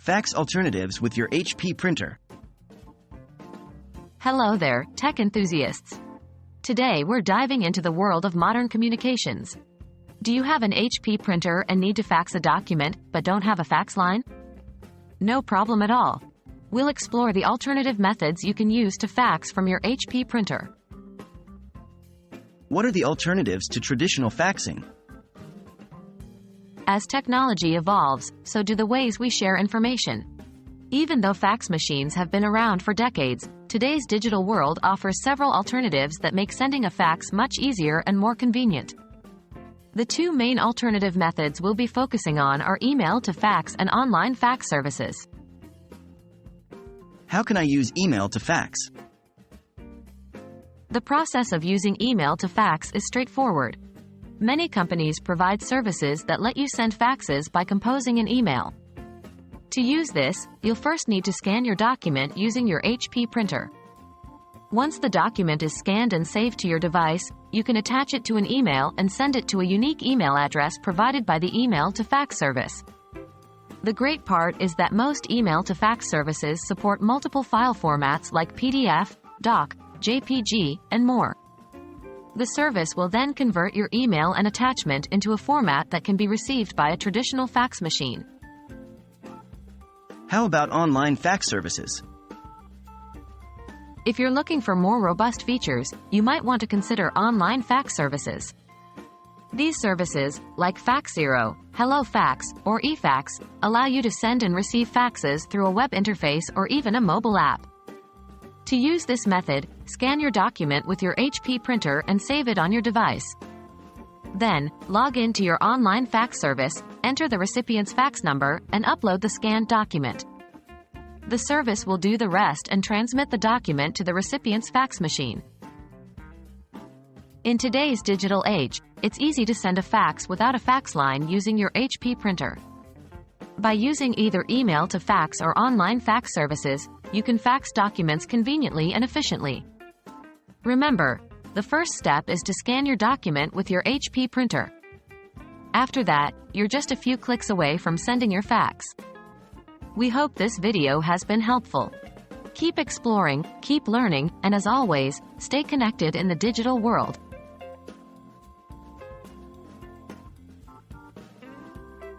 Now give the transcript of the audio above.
Fax Alternatives with your HP printer. Hello there, tech enthusiasts. Today we're diving into the world of modern communications. Do you have an HP printer and need to fax a document, but don't have a fax line? No problem at all. We'll explore the alternative methods you can use to fax from your HP printer. What are the alternatives to traditional faxing? As technology evolves, so do the ways we share information. Even though fax machines have been around for decades, today's digital world offers several alternatives that make sending a fax much easier and more convenient. The two main alternative methods we'll be focusing on are email to fax and online fax services. How can I use email to fax? The process of using email to fax is straightforward. Many companies provide services that let you send faxes by composing an email. To use this, you'll first need to scan your document using your HP printer. Once the document is scanned and saved to your device, you can attach it to an email and send it to a unique email address provided by the email to fax service. The great part is that most email to fax services support multiple file formats like PDF, doc, JPG, and more. The service will then convert your email and attachment into a format that can be received by a traditional fax machine. How about online fax services? If you're looking for more robust features, you might want to consider online fax services. These services, like FaxZero, HelloFax, or eFax, allow you to send and receive faxes through a web interface or even a mobile app. To use this method, scan your document with your HP printer and save it on your device. Then, log in to your online fax service, enter the recipient's fax number, and upload the scanned document. The service will do the rest and transmit the document to the recipient's fax machine. In today's digital age, it's easy to send a fax without a fax line using your HP printer. By using either email to fax or online fax services, you can fax documents conveniently and efficiently. Remember, the first step is to scan your document with your HP printer. After that, you're just a few clicks away from sending your fax. We hope this video has been helpful. Keep exploring, keep learning, and as always, stay connected in the digital world.